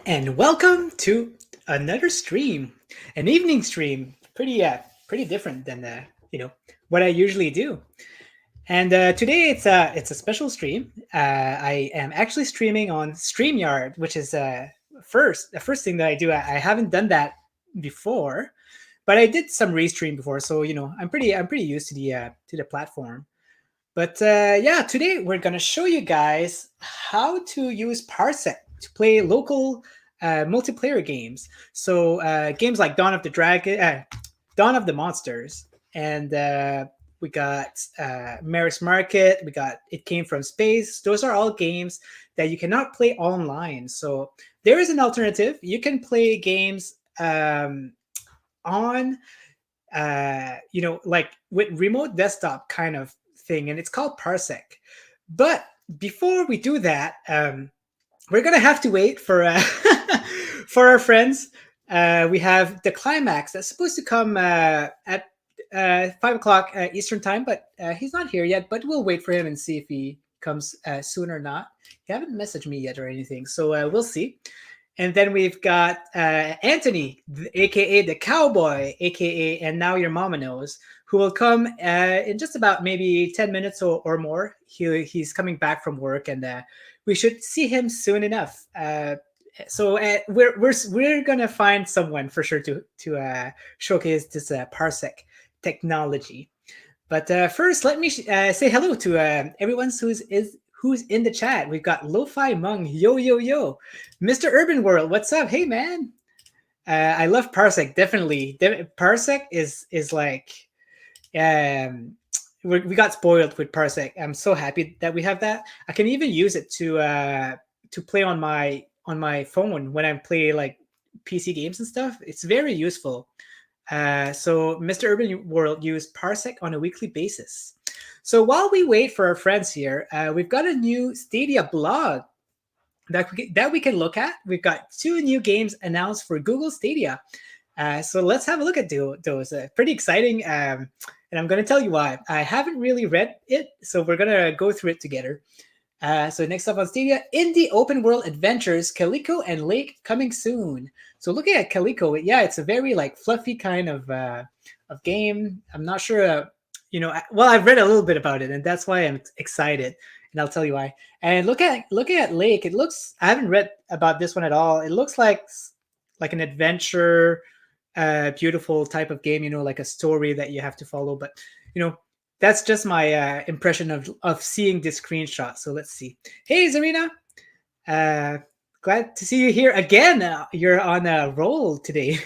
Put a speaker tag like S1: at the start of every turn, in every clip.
S1: And welcome to another stream, an evening stream. Pretty different than what I usually do. And today it's a special stream. I am actually streaming on StreamYard, which is the first thing that I do. I haven't done that before, but I did some restream before, so I'm pretty used to the platform. But yeah, today we're gonna show you guys how to use Parsec to play local multiplayer games. So games like Dawn of the Monsters, and we got Maris Market. We got It Came from Space. Those are all games that you cannot play online. So there is an alternative. You can play games on like with remote desktop kind of thing, and it's called Parsec. But before we do that, we're gonna have to wait for for our friends. We have the Klimax that's supposed to come at 5 o'clock Eastern time, but he's not here yet. But we'll wait for him and see if he comes soon or not. He haven't messaged me yet or anything, so we'll see. And then we've got Anthony, aka the Cowboy, aka And Now Your Mama Knows, who will come in just about maybe 10 minutes or more. He's coming back from work, and we should see him soon enough. So we're gonna find someone for sure to showcase this Parsec technology. But first, let me say hello to everyone who's in the chat. We've got Lo-Fi Mung, yo, Mr. Urban World, what's up? Hey man, I love Parsec. Definitely, Parsec is like, we got spoiled with Parsec. I'm so happy that we have that. I can even use it to play on my phone when I play like PC games and stuff. It's very useful. So Mr. Urban World used Parsec on a weekly basis. So while we wait for our friends here, we've got a new Stadia blog that we can look at. We've got 2 new games announced for Google Stadia. So let's have a look at those. Pretty exciting, and I'm going to tell you why. I haven't really read it, so we're going to go through it together. So next up on Stadia, indie open world adventures, Calico and Lake coming soon. So looking at Calico, yeah, it's a very like fluffy kind of game. I'm not sure, well, I've read a little bit about it, and that's why I'm excited, and I'll tell you why. And looking at Lake, it looks, I haven't read about this one at all. It looks like an adventure, beautiful type of game, like a story that you have to follow. But that's just my impression of seeing this screenshot. So let's see. Hey, Zarina. Glad to see you here again. You're on a roll today.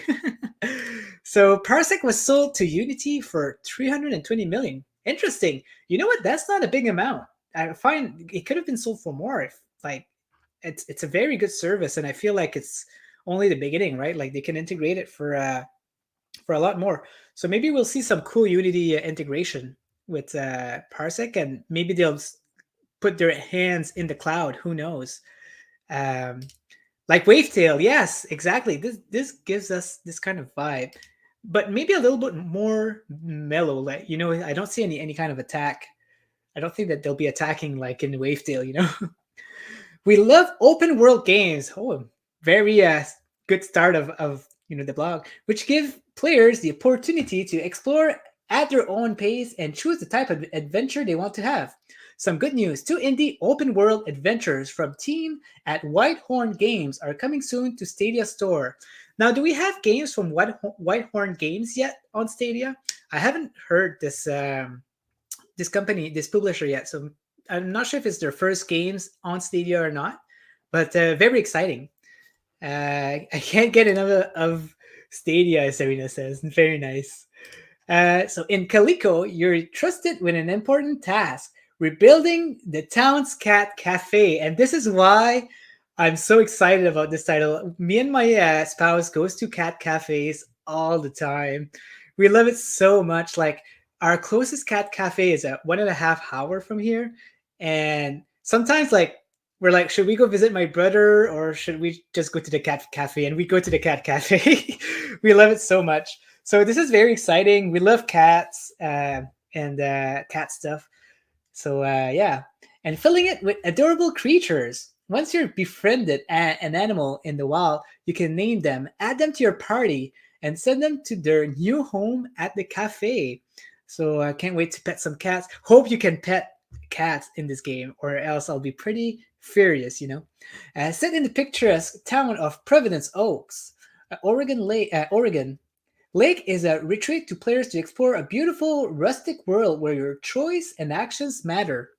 S1: So Parsec was sold to Unity for 320 million. Interesting. You know what? That's not a big amount. I find it could have been sold for more. If like, it's a very good service, and I feel like it's only the beginning, right? Like they can integrate it for a lot more. So maybe we'll see some cool Unity integration with Parsec, and maybe they'll put their hands in the cloud. Who knows? Like Wavetail, yes, exactly. This gives us this kind of vibe, but maybe a little bit more mellow. Like I don't see any kind of attack. I don't think that they'll be attacking like in Wavetail. We love open world games. Oh, very good start of the blog, which give players the opportunity to explore at their own pace and choose the type of adventure they want to have. Some good news: 2 indie open world adventures from team at Whitehorn Games are coming soon to Stadia Store. Now, do we have games from Whitehorn Games yet on Stadia? I haven't heard this company, this publisher yet, so I'm not sure if it's their first games on Stadia or not, but very exciting. I can't get enough of Stadia, as Serena says. Very nice. So in Calico, you're trusted with an important task: rebuilding the town's cat cafe. And this is why I'm so excited about this title. Me and my spouse goes to cat cafes all the time. We love it so much. Like our closest cat cafe is a 1.5 hour from here, and sometimes like we're like, should we go visit my brother or should we just go to the cat cafe? And we go to the cat cafe. We love it so much. So this is very exciting. We love cats and cat stuff. So yeah, and filling it with adorable creatures. Once you've befriended an animal in the wild, you can name them, add them to your party, and send them to their new home at the cafe. So I can't wait to pet some cats. Hope you can pet cats in this game, or else I'll be pretty furious, you know. Set in the picturesque town of Providence Oaks, Oregon. Lake is a retreat to players to explore a beautiful, rustic world where your choice and actions matter.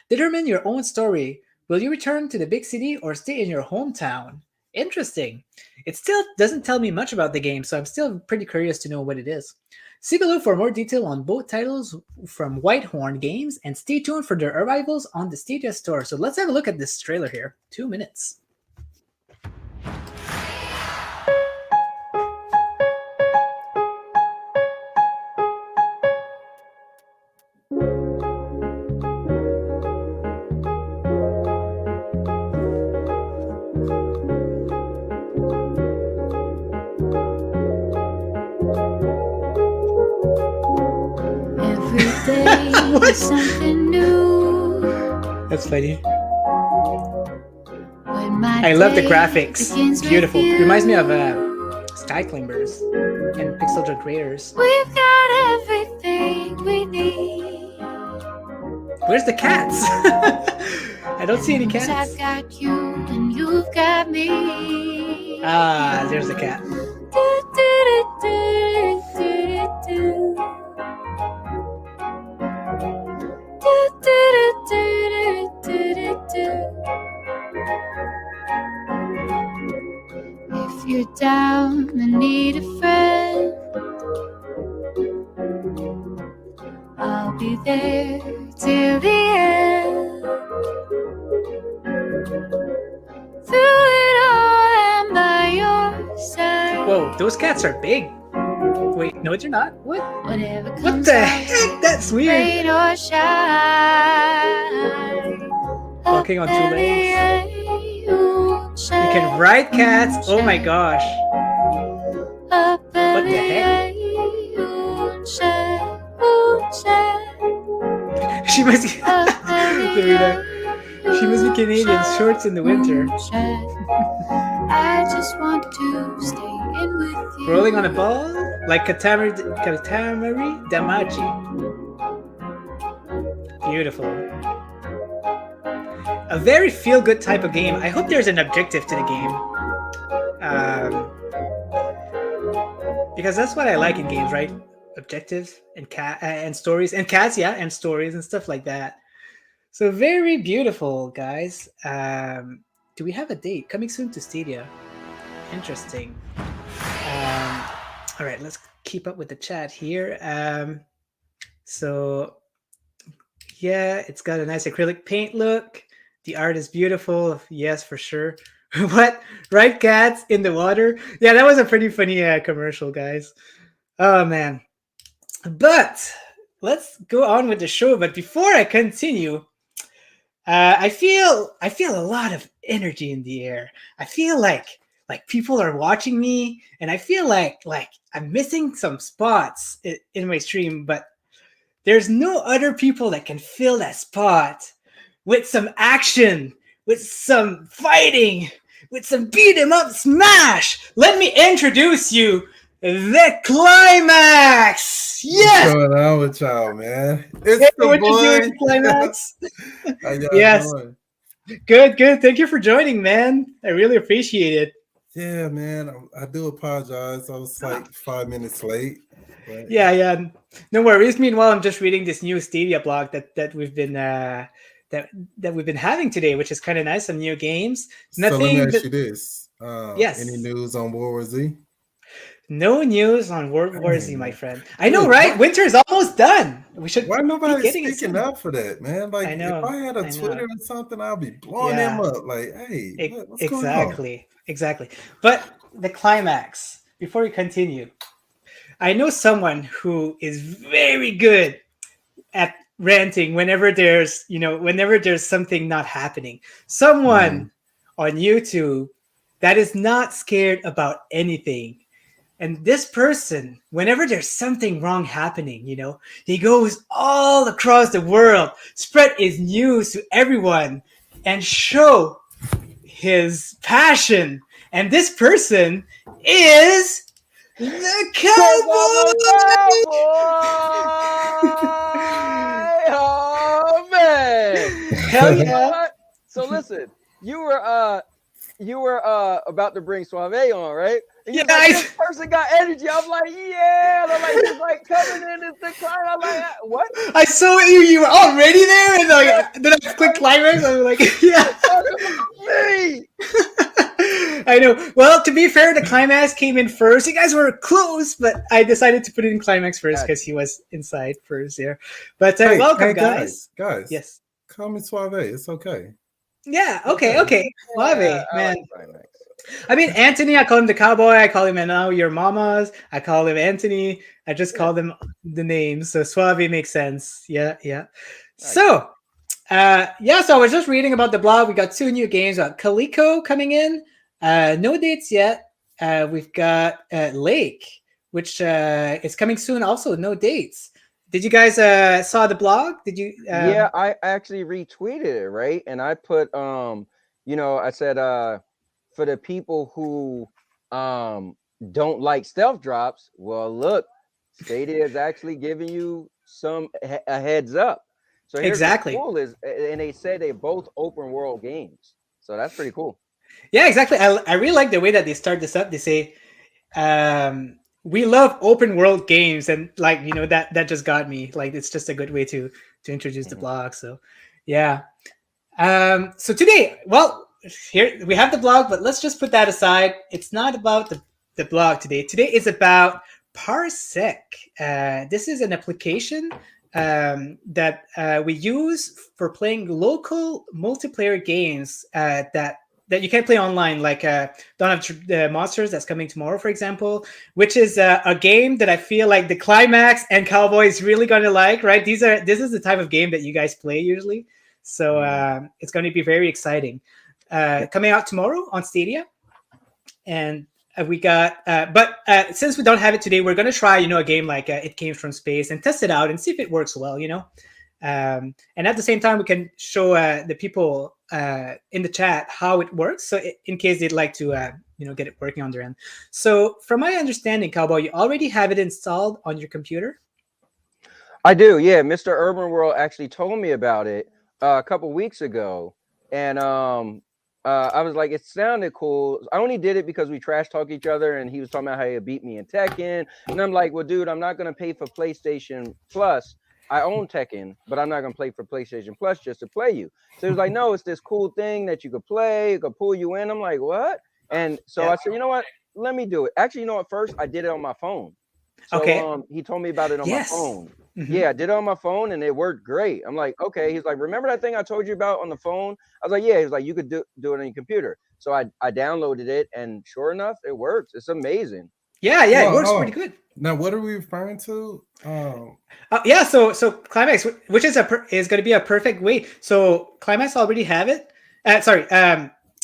S1: Determine your own story. Will you return to the big city or stay in your hometown? Interesting. It still doesn't tell me much about the game, so I'm still pretty curious to know what it is. See below for more detail on both titles from Whitehorn Games, and stay tuned for their arrivals on the Stadia store. So let's have a look at this trailer here. 2 minutes.
S2: What? Something new.
S1: That's funny. I love the graphics. Beautiful. Reminds me of Sky Climbers and Pixel Junk Raiders.
S2: We've got everything we need.
S1: Where's the cats? I don't see any cats.
S2: I've got you and you've got me.
S1: Ah, there's the cat.
S2: If you're down and need a friend, I'll be there till the end. Through it all, I'm by your side.
S1: Whoa, those cats are big. Wait, no, they're not. What?
S2: Whatever comes
S1: What the heck? That's weird.
S2: rain or shine.
S1: Walking on 2 legs. You can ride cats. Oh my gosh. What the heck? She must be She must be Canadian. Shorts in the winter.
S2: I just want to stay in with you.
S1: Rolling on a ball like Katamari Damacy. Beautiful. A very feel-good type of game. I hope there's an objective to the game. Because that's what I like in games, right? Objectives and and stories and cats, yeah, and stories and stuff like that. So very beautiful, guys. Do we have a date? Coming soon to Stadia. Interesting. All right, let's keep up with the chat here. So yeah, it's got a nice acrylic paint look. The art is beautiful. Yes, for sure. What? Right, cats in the water? Yeah, that was a pretty funny commercial, guys. Oh man. But let's go on with the show. But before I continue, I feel a lot of energy in the air. I feel like people are watching me, and I feel like I'm missing some spots in my stream, but there's no other people that can fill that spot with some action, with some fighting, with some beat 'em up smash. Let me introduce you the Klimax. Yes.
S3: What's going on with y'all, man? It's
S1: Hey,
S3: the
S1: what
S3: boy.
S1: you doing, Klimax?
S3: How y'all
S1: Yes.
S3: doing?
S1: Good. Thank you for joining, man. I really appreciate it.
S3: Yeah, man. I do apologize. I was like 5 minutes late. But
S1: Yeah. No worries. Meanwhile, I'm just reading this new Stadia blog that we've been that we've been having today, which is kind of nice. Some new games.
S3: so let me
S1: Nothing.
S3: ask you this.
S1: Yes.
S3: Any news on World War Z?
S1: No news on World War Z,
S3: Dang.
S1: my friend. I know, right? Winter is almost done. We should.
S3: Why nobody
S1: getting it
S3: speaking
S1: soon.
S3: up for that, man? Like,
S1: I know,
S3: if I had a
S1: I know.
S3: Twitter or something, I'll be blowing
S1: Yeah.
S3: them up. Like, hey, what's going on?
S1: Exactly. But the Klimax. Before we continue, I know someone who is very good at ranting whenever there's something not happening. Someone on YouTube that is not scared about anything. And this person, whenever there's something wrong happening, he goes all across the world, spread his news to everyone, and show his passion. And this person is the cowboy.
S4: Oh man!
S1: Hell
S4: You know
S1: yeah.
S4: what? So listen, you were about to bring Suave on, right? And you're
S1: Yeah,
S4: like, this person got energy. I'm like, yeah. And I'm like, he's like coming in and decline. I'm like, what?
S1: I saw you were already there, and then I clicked climax. I was like, yeah.
S4: Talking about me.
S1: I know. Well, to be fair, the climax came in first. You guys were close, but I decided to put it in climax first because he was inside first there. But welcome, guys.
S3: Guys.
S1: Yes.
S3: Call me Suave. It's okay.
S1: Yeah. Okay. Suave,
S4: Yeah, I
S1: man.
S4: like Klimax.
S1: I mean, Anthony, I call him the cowboy. I call him AndNowYour MommaKnows. I call him Anthony. I just call them the names. So Suave makes sense. Yeah.
S4: Nice.
S1: So, so I was just reading about the blog. We got 2 new games. Calico coming in. No dates yet. We've got Lake, which is coming soon. Also, no dates. Did you guys saw the blog? Did you?
S4: Yeah, I actually retweeted it, right? And I put, I said, for the people who don't like stealth drops, well, look, Stadia is actually giving you a heads up. So here's
S1: exactly.
S4: what's cool is, and they said they're both open world games, so that's pretty cool.
S1: Yeah, exactly. I really like the way that they start this up. They say, we love open world games, and like that just got me. Like it's just a good way to introduce the blog. So yeah. So today, well, here we have the blog, but let's just put that aside. It's not about the blog today. Today is about Parsec. This is an application that we use for playing local multiplayer games that you can play online, like Dawn of the Monsters that's coming tomorrow, for example, which is a game that I feel like the Klimax and Cowboy is really going to like, right? This is the type of game that you guys play usually. So it's going to be very exciting. Coming out tomorrow on Stadia. And we got, but since we don't have it today, we're going to try, a game like It Came From Space and test it out and see if it works well, and at the same time, we can show the people in the chat how it works. So in case they'd like to, get it working on their end. So from my understanding, Cowboy, you already have it installed on your computer?
S4: I do, yeah. Mr. Urban World actually told me about it a couple weeks ago. And I was like, it sounded cool. I only did it because we trash talk each other, and he was talking about how he beat me in Tekken. And I'm like, well, dude, I'm not going to pay for PlayStation Plus. I own Tekken, but I'm not going to play for PlayStation Plus just to play you. So he was like, no, it's this cool thing that you could play. It could pull you in. I'm like, what? And so I said, you know what? Let me do it. Actually, you know what? First, I did it on my phone. So he told me about it on my phone. Mm-hmm. Yeah, I did it on my phone and it worked great. I'm like, okay. He's like, remember that thing I told you about on the phone? I was like, yeah. He was like, you could do it on your computer. So I downloaded it, and sure enough, it works. It's amazing.
S1: Yeah, it works pretty good.
S3: Now, what are we referring to?
S1: So Klimax, which is going to be a perfect way. So Klimax already have it.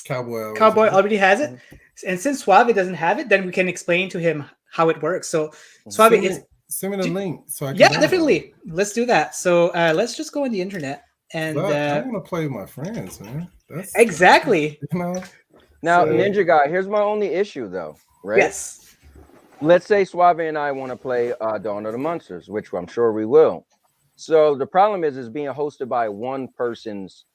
S1: Cowboy already has it. And since Suave doesn't have it, then we can explain to him how it works. So Suave,
S3: send me the link so I can
S1: definitely. Let's do that. So let's just go on the internet and
S3: I want to play with my friends, man. That's
S1: exactly.
S4: Now, Ninja Guy, here's my only issue though, right?
S1: Yes.
S4: Let's say Suave and I want to play Dawn of the Monsters, which I'm sure we will. So the problem is being hosted by one person's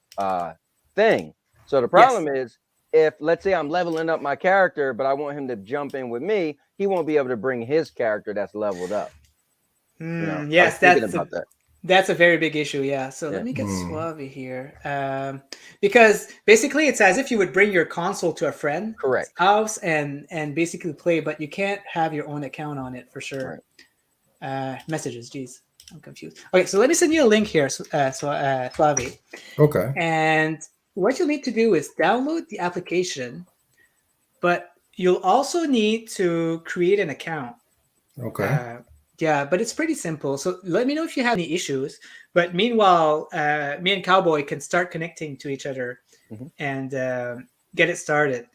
S4: thing. So the problem is, if let's say I'm leveling up my character, but I want him to jump in with me, he won't be able to bring his character that's leveled up.
S1: Yes, that's a very big issue. Yeah. So let me get Suave here, because basically it's as if you would bring your console to a friend's house and basically play, but you can't have your own account on it for sure. Messages, geez, I'm confused. Okay, so let me send you a link here, Suave.
S3: Okay.
S1: And what you'll need to do is download the application, but you'll also need to create an account.
S3: Okay.
S1: But it's pretty simple. So let me know if you have any issues. But meanwhile, me and Cowboy can start connecting to each other and get it started.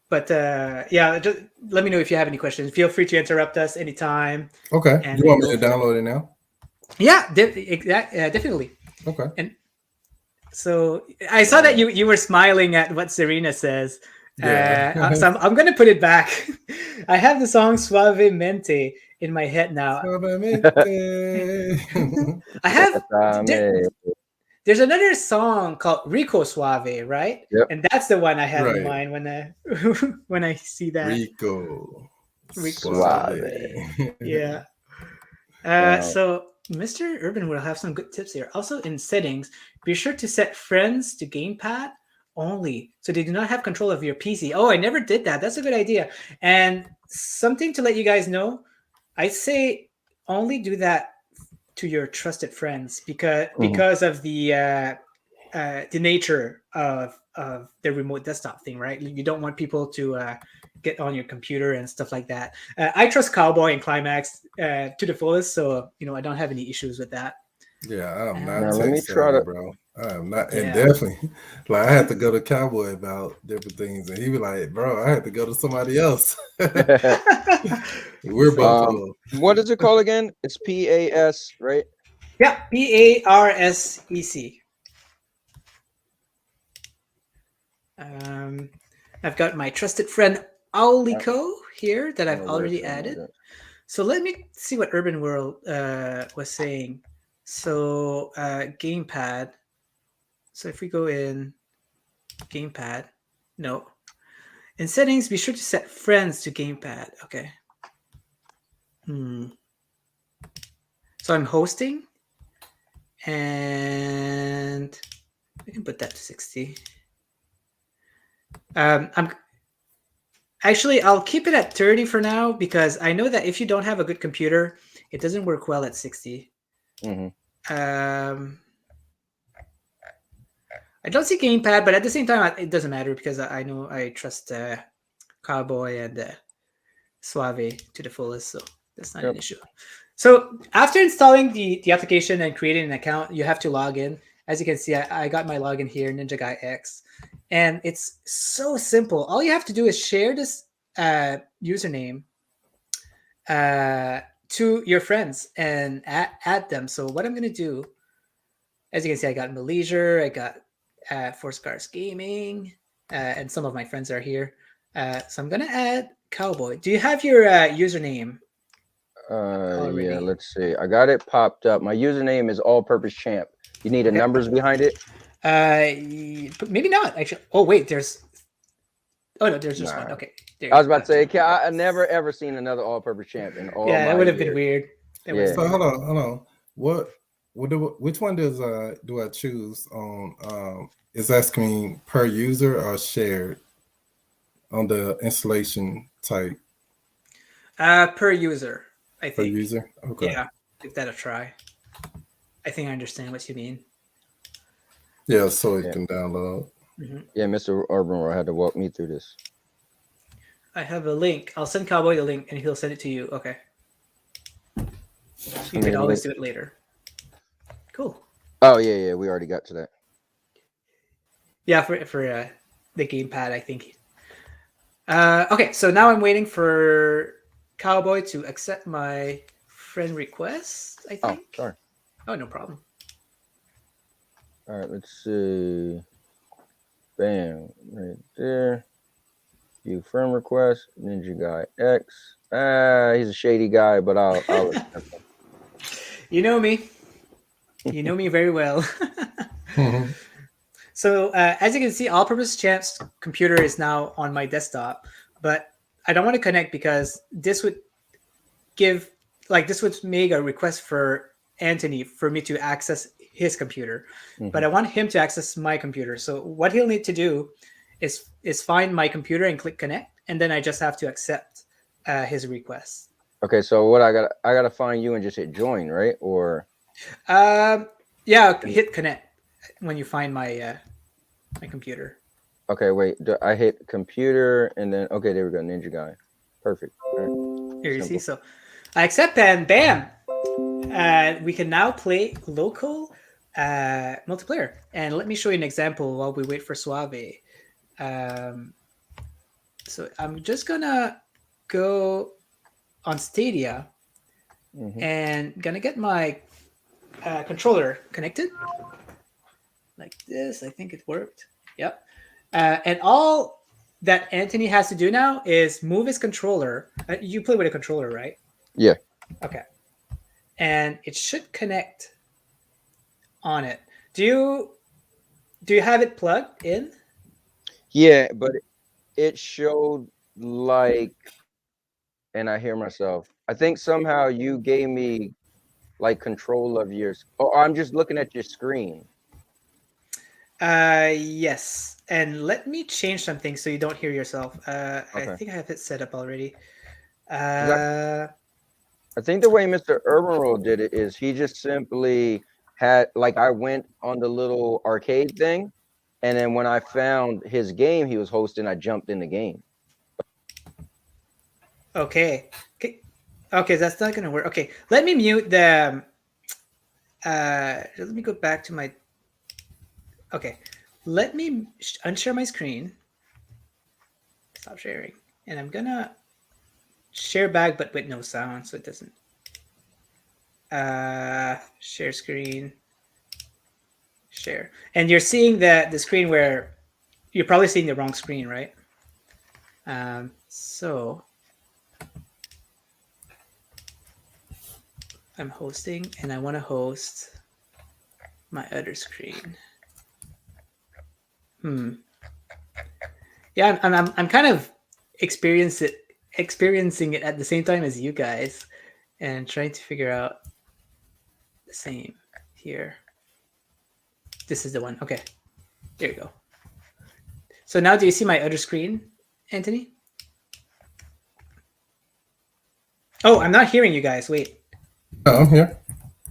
S1: But just let me know if you have any questions. Feel free to interrupt us anytime.
S3: Okay. And you want me to download it now?
S1: Yeah, definitely.
S3: Okay.
S1: And So I saw that you were smiling at what Serena says.
S3: Yeah.
S1: So I'm gonna put it back. I have the song Suavemente in my head now.
S3: Suavemente.
S1: I have
S4: Dame.
S1: there's another song called Rico Suave, right?
S4: Yep.
S1: And that's the one I have in
S3: Right.
S1: mind when when I see that.
S3: Rico.
S1: Rico
S4: Suave.
S1: Yeah.
S4: Wow.
S1: So Mr. Urban will have some good tips here. Also in settings, be sure to set friends to gamepad only, so they do not have control of your PC. Oh, I never did that. That's a good idea. And something to let you guys know, I say only do that to your trusted friends because of the nature of the remote desktop thing, right? You don't want people to get on your computer and stuff like that. I trust Cowboy and Klimax to the fullest, so I don't have any issues with that.
S3: Yeah, I'm
S1: Now,
S3: not
S4: let me
S3: tech
S4: try
S3: savvy,
S4: to-
S3: bro. I am not, and
S1: Yeah.
S3: definitely, like I had to go to Cowboy about different things, and he was like, "Bro, I had to go to somebody else." We're both old.
S4: What is it called again? It's PAS, right?
S1: Yeah, Parsec. I've got my trusted friend Aulico here that I've already added. So let me see what Urban World was saying. So gamepad. So if we go in gamepad, no. In settings, be sure to set friends to gamepad. Okay. So I'm hosting, and we can put that to 60. I'll keep it at 30 for now because I know that if you don't have a good computer, it doesn't work well at 60. I don't see gamepad, but at the same time, it doesn't matter because I know I trust Cowboy and Suave to the fullest, so that's not an issue. So after installing the application and creating an account, you have to log in. As you can see, I got my login here, Ninja Guy X, and it's so simple. All you have to do is share this username to your friends and add them. So what I'm going to do, as you can see, I got Malaysia, I got Four Scars Gaming, and some of my friends are here. So I'm going to add Cowboy. Do you have your username?
S4: Yeah, let's see. I got it popped up. My username is all-purpose champ. You need a numbers behind it?
S1: Maybe not actually. Oh wait, there's one. Okay.
S4: I was about to say, I never ever seen another all-purpose champ in all.
S1: Yeah,
S4: my
S1: that would have
S4: years.
S1: been weird.
S3: So hold on. Which one do I choose on? Is asking per user or shared on the installation type?
S1: Per user, I think.
S3: Per user, okay.
S1: Yeah, give that a try. I think I understand what you mean.
S3: Yeah, so it can download.
S4: Yeah, Mr. Urban World had to walk me through this.
S1: I have a link. I'll send Cowboy the link, and he'll send it to you. Okay. You can always do it later. Cool.
S4: Oh yeah, we already got to that.
S1: Yeah, for the gamepad, I think. Okay, so now I'm waiting for Cowboy to accept my friend request, I think.
S4: Oh, sorry.
S1: Oh, no problem.
S4: All right, let's see. Bam, right there. View friend request, Ninja Guy X. He's a shady guy, but I'll accept him.
S1: You know me. You know me very well. So as you can see, All-Purpose Champ's computer is now on my desktop, but I don't want to connect because this would make a request for Anthony for me to access his computer, but I want him to access my computer. So what he'll need to do is find my computer and click connect, and then I just have to accept his request.
S4: Okay, so what I gotta find you and just hit join, right? Or
S1: yeah, hit connect when you find my my computer.
S4: Okay, wait. I hit computer and then okay, there we go. Ninja Guy. Perfect. All right.
S1: Here you see. So I accept and bam, we can now play local multiplayer. And let me show you an example while we wait for Suave. So I'm just gonna go on Stadia and gonna get my controller connected. like this. I think it worked. Yep. And all that Anthony has to do now is move his controller. You play with a controller, right?
S4: Yeah.
S1: Okay. And it should connect on it. Do you have it plugged in?
S4: Yeah, but it showed like, and I hear myself. I think somehow you gave me like control of yours. Oh, I'm just looking at your screen.
S1: Yes. And let me change something so you don't hear yourself. I
S4: Okay.
S1: think I have it set up already.
S4: I think the way Mr. Urban did it is he just simply had like I went on the little arcade thing, and then when I found his game he was hosting, I jumped in the game.
S1: Okay. Okay, that's not gonna work. Okay, let me mute the. Let me go back to my. Okay, let me unshare my screen. Stop sharing, and I'm gonna share back, but with no sound, so it doesn't. Share screen. Share, and you're seeing the screen where you're probably seeing the wrong screen, right? So I'm hosting, and I want to host my other screen. Yeah, I'm kind of experiencing it at the same time as you guys, and trying to figure out the same here. This is the one. Okay, there you go. So now, do you see my other screen, Anthony? Oh, I'm not hearing you guys. Wait.
S3: Oh, I'm here.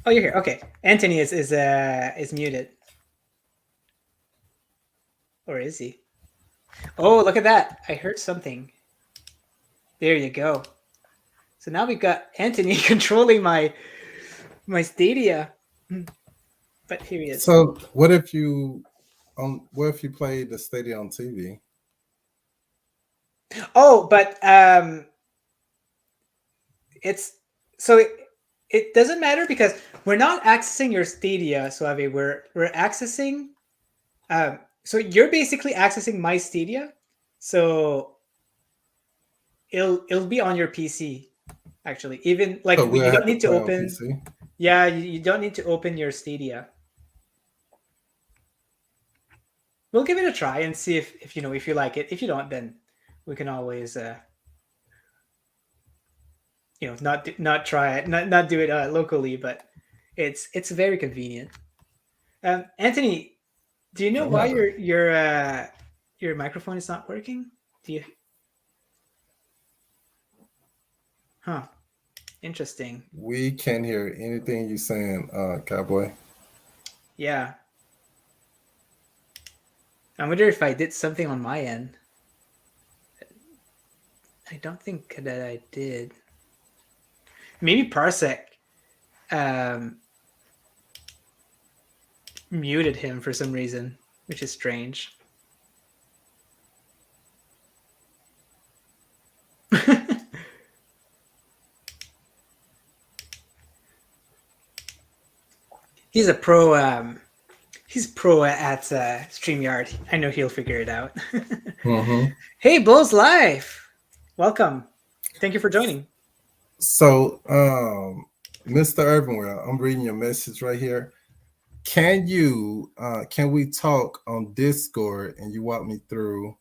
S1: Oh, you're here. Okay, Anthony is muted, or is he? Oh, look at that! I heard something. There you go. So now we've got Anthony controlling my Stadia. But here he is.
S3: So what if you play the Stadia on TV?
S1: Oh, but it doesn't matter because we're not accessing your Stadia, Suave. We're accessing. So you're basically accessing my Stadia. So it'll be on your PC, actually. Even like
S3: So
S1: you don't need to
S3: play on
S1: open.
S3: PC?
S1: Yeah, you don't need to open your Stadia. We'll give it a try and see if you know if you like it. If you don't, then we can always not try it, not do it locally. But it's very convenient. Anthony, do you know why your microphone is not working? Do you? Huh. Interesting.
S3: We can't hear anything you saying, Cowboy.
S1: Yeah. I wonder if I did something on my end. I don't think that I did. Maybe Parsec muted him for some reason, which is strange. He's a pro. He's pro at StreamYard. I know he'll figure it out.
S3: Mm-hmm.
S1: Hey, Bulls Life. Welcome. Thank you for joining.
S3: So, Mr. Urbanwell, I'm reading your message right here. Can we talk on Discord and you walk me through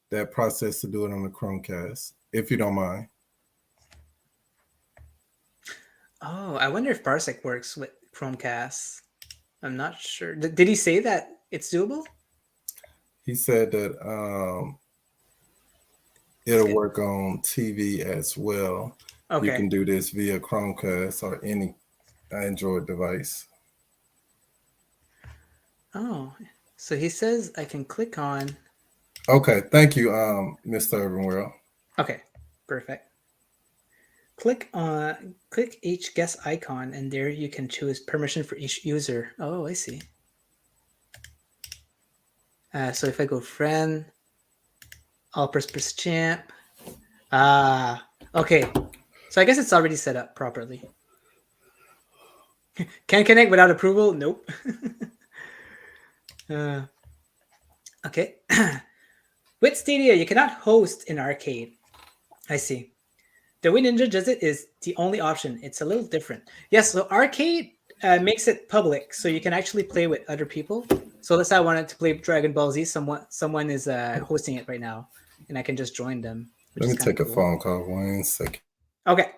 S3: that process to do it on the Chromecast, if you don't mind?
S1: Oh, I wonder if Parsec works with Chromecast. I'm not sure. Did he say that it's doable?
S3: He said that it'll work on TV as well.
S1: Okay.
S3: You can do this via Chromecast or any Android device.
S1: Oh, so he says I can click on.
S3: Okay, thank you, Mr. Urbanwell.
S1: Okay, perfect. Click each guest icon, and there you can choose permission for each user. Oh, I see. So if I go friend, I'll press champ. Okay. So I guess it's already set up properly. Can connect without approval? Nope. Okay. With Stadia, you cannot host an arcade. I see. The way Ninja does it is the only option. It's a little different. Yes, so arcade makes it public, so you can actually play with other people. So let's say I wanted to play Dragon Ball Z. Someone is hosting it right now, and I can just join them.
S3: Let me take a phone call 1 second.
S1: Okay.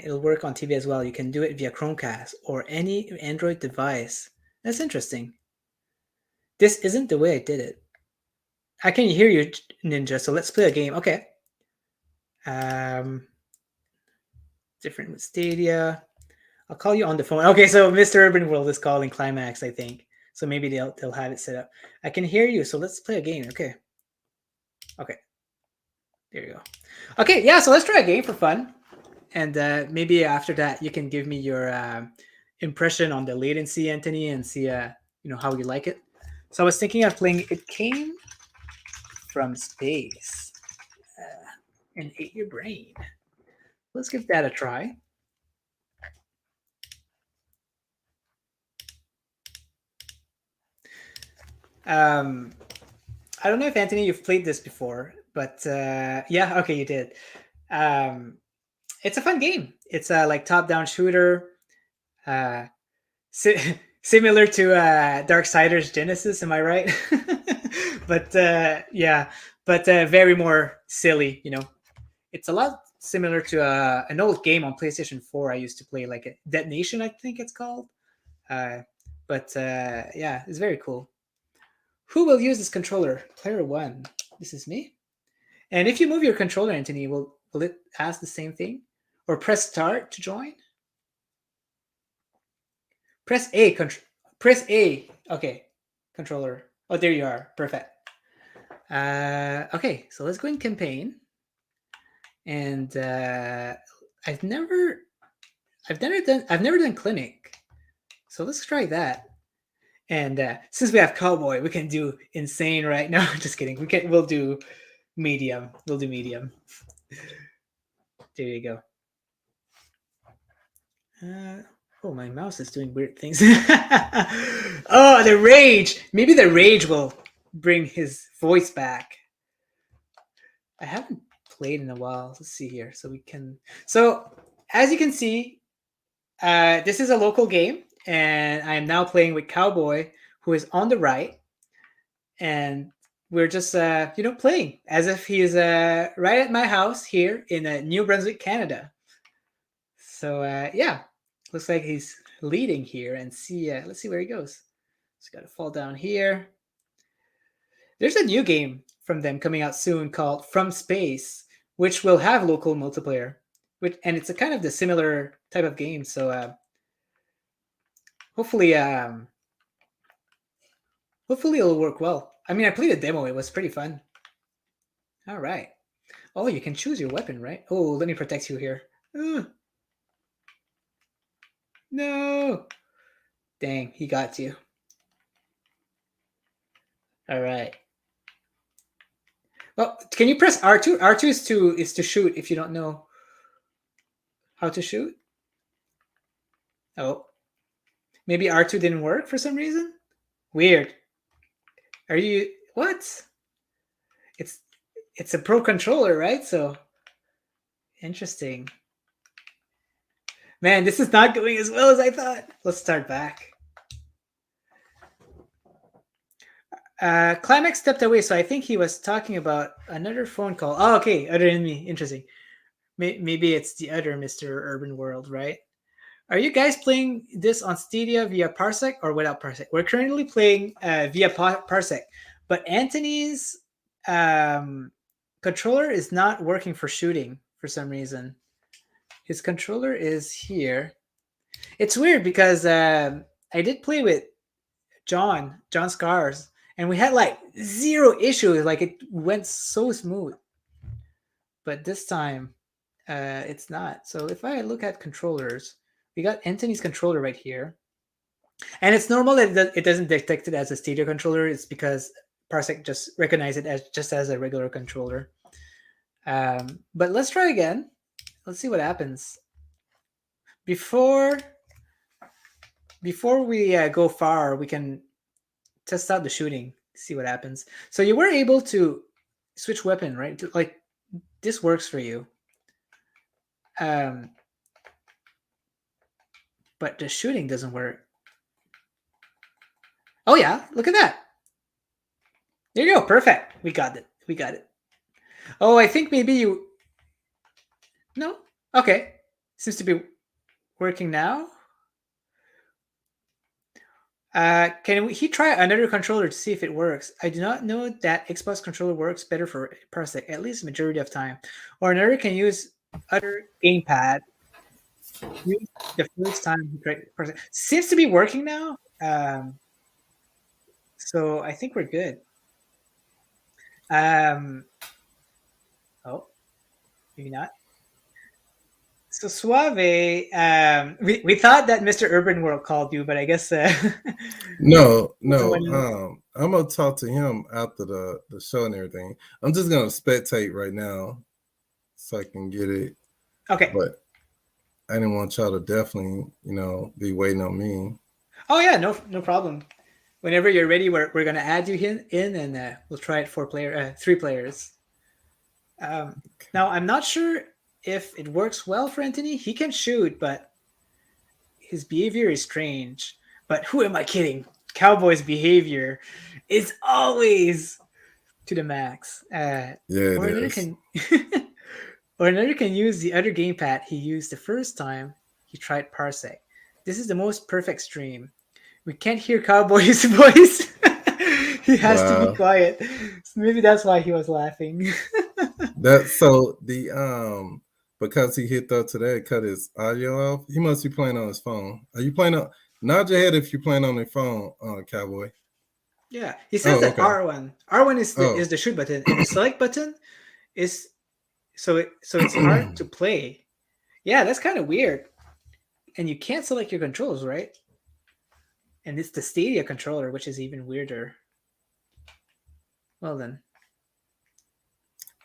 S1: It'll work on TV as well. You can do it via Chromecast or any Android device. That's interesting. This isn't the way I did it. I can hear you, Ninja, so let's play a game. Okay. Different with Stadia. I'll call you on the phone. Okay, so Mr. Urban World is calling Klimax, I think. So maybe they'll have it set up. I can hear you, so let's play a game. Okay. Okay. There you go. Okay, yeah, so let's try a game for fun. And maybe after that, you can give me your impression on the latency, Anthony, and see how you like it. So I was thinking of playing It Came from Space and Ate Your Brain. Let's give that a try. I don't know if, Anthony, you've played this before, but yeah, okay, you did. It's a fun game. It's a like top-down shooter, similar to Darksiders Genesis. Am I right? But yeah, but very more silly. It's a lot similar to an old game on PlayStation 4 I used to play, like Dead Nation, I think it's called. But yeah, it's very cool. Who will use this controller? Player 1. This is me. And if you move your controller, Anthony, will it ask the same thing? Or press start to join? Press A. Press A. Okay. Controller. Oh, there you are. Perfect. Okay, so let's go in campaign. And I've never done clinic. So let's try that. And since we have cowboy, we can do insane right now. Just kidding. We'll do medium. We'll do medium. There you go. Oh, my mouse is doing weird things. Oh, the rage. Maybe the rage will bring his voice back. I haven't played in a while. Let's see here. So as you can see, this is a local game, and I am now playing with Cowboy, who is on the right, and we're just playing as if he is right at my house here in New Brunswick, Canada. So yeah, looks like he's leading here, and let's see where he goes. Just got to fall down here. There's a new game from them coming out soon called From Space, which will have local multiplayer, and it's a kind of the similar type of game. So hopefully it'll work well. I mean, I played a demo. It was pretty fun. All right. Oh, you can choose your weapon, right? Oh, let me protect you here. No. Dang, he got you. All right. Well, can you press R2? R2 is to shoot if you don't know how to shoot. Oh. Maybe R2 didn't work for some reason? Weird. Are you what? It's a pro controller, right? So interesting. Man, this is not going as well as I thought. Let's start back. Klimax stepped away, so I think he was talking about another phone call. Oh, okay, other than me. Interesting. Maybe it's the other Mr. Urban World, right? Are you guys playing this on Stadia via Parsec or without Parsec? We're currently playing via Parsec, but Anthony's controller is not working for shooting for some reason. His controller is here. It's weird because I did play with John Scars, and we had like zero issues. Like it went so smooth. But this time, it's not. So if I look at controllers, we got Anthony's controller right here. And it's normal that it doesn't detect it as a Stadia controller. It's because Parsec just recognize it as a regular controller. But let's try again. Let's see what happens. Before before we go far, we can test out the shooting, see what happens. So you were able to switch weapon, right? Like this works for you. But the shooting doesn't work. Oh yeah, look at that. There you go. Perfect. We got it. We got it. Oh, I think maybe you. No. Okay. Seems to be working now. Can he try another controller to see if it works? I do not know that Xbox controller works better for Parsec, at least majority of time. Or another can use other gamepad. Use the first time he tried Parsec. Seems to be working now. So I think we're good. Oh, maybe not. So Suave, we thought that Mr. Urban World called you, but I guess
S3: No.
S1: Someone-
S3: I'm gonna talk to him after the show and everything. I'm just gonna spectate right now so I can get it.
S1: okay.
S3: But I didn't want y'all to definitely, be waiting on me.
S1: Oh yeah, no problem. Whenever you're ready, we're gonna add you in and we'll try it 3 players. Now I'm not sure if it works well for Anthony. He can shoot, but his behavior is strange. But who am I kidding? Cowboy's behavior is always to the max.
S3: Yeah, it
S1: or another
S3: is.
S1: can or another can use the other gamepad he used the first time he tried Parsec. This is the most perfect stream. We can't hear Cowboy's voice. He has to
S3: Wow.
S1: be quiet. So maybe that's why he was laughing.
S3: Because he hit up today, cut his audio off. He must be playing on his phone. Are you playing on? Nod your head if you're playing on your phone, Cowboy.
S1: Yeah, he says that
S3: okay.
S1: R1 is the shoot button, and the select button is so it's hard to play. Yeah, that's kind of weird. And you can't select your controls, right? And it's the Stadia controller, which is even weirder. Well then,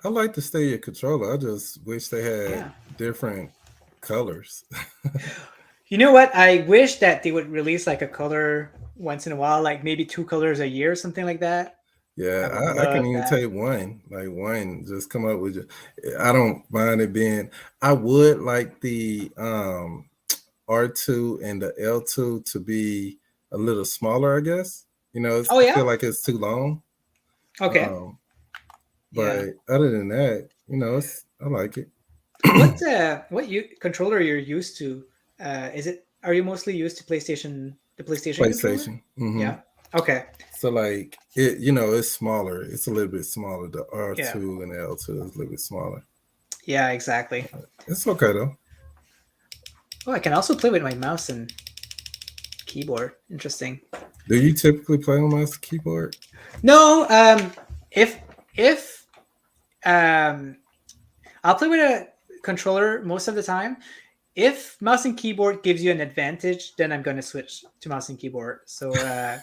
S3: I like the Stadia controller. I just wish they had
S1: Yeah.
S3: different colors.
S1: you know what? I wish that they would release like a color once in a while, like maybe 2 colors a year, something like that.
S3: Yeah,
S1: I would
S3: I can
S1: love
S3: even
S1: that.
S3: take one, just come up with it. I don't mind it being. I would like the R2 and the L2 to be a little smaller, I guess.
S1: Oh,
S3: I
S1: yeah?
S3: feel like it's too long.
S1: Okay.
S3: But other than that, I like it.
S1: What controller you're used to? Are you mostly used to the PlayStation controller?
S3: PlayStation. Mhm.
S1: Yeah. Okay.
S3: So like it, it's smaller. It's a little bit smaller. The R2
S1: Yeah.
S3: and the L2 is a little bit smaller.
S1: Yeah, exactly.
S3: It's okay though.
S1: Oh, I can also play with my mouse and keyboard. Interesting.
S3: Do you typically play on mouse and keyboard?
S1: No, if I'll play with a controller most of the time. If mouse and keyboard gives you an advantage, then I'm going to switch to mouse and keyboard. So yeah.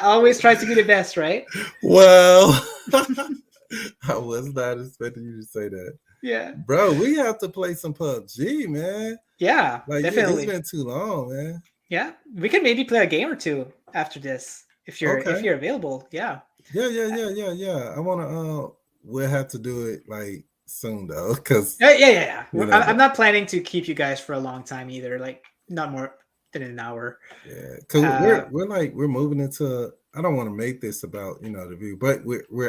S1: Always try to be the best, right?
S3: Well, I was not expecting you to say that.
S1: Yeah.
S3: Bro, we have to play some PUBG, man.
S1: Yeah,
S3: Like
S1: definitely.
S3: it's been too long, man.
S1: Yeah, we can maybe play a game or two after this if you're
S3: Okay.
S1: available. Yeah.
S3: Yeah. I wanna. We'll have to do it like soon though, because
S1: Yeah.
S3: You know,
S1: I'm not planning to keep you guys for a long time either. Like not more than an hour.
S3: yeah, because we're moving into. I don't want to make this about the view, but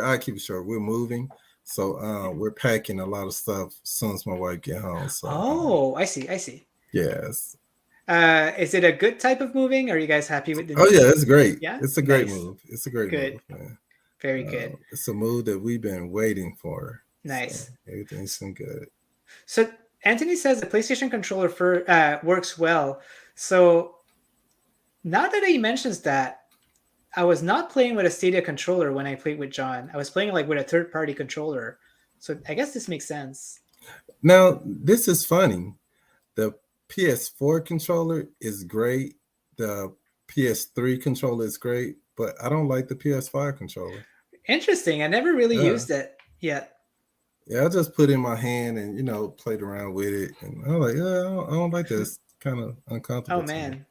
S3: I keep it short. We're moving, so we're packing a lot of stuff as soon as my wife get home. So
S1: I see.
S3: yes.
S1: Is it a good type of moving? Are you guys happy with the?
S3: Oh yeah, it's great.
S1: Yeah,
S3: It's a great
S1: nice.
S3: move. It's a great
S1: Good.
S3: move, man.
S1: Very good.
S3: It's a move that we've been waiting for.
S1: Nice.
S3: So everything's been good.
S1: So Anthony says the PlayStation controller works well. So now that he mentions that, I was not playing with a Stadia controller when I played with John. I was playing like with a third-party controller. So I guess this makes sense.
S3: Now this is funny. The PS4 controller is great. The PS3 controller is great, but I don't like the PS5 controller.
S1: Interesting. I never really used it yet.
S3: Yeah, I just put it in my hand and played around with it, and I'm like, I don't like this kind of uncomfortable.
S1: Oh
S3: to me.
S1: man.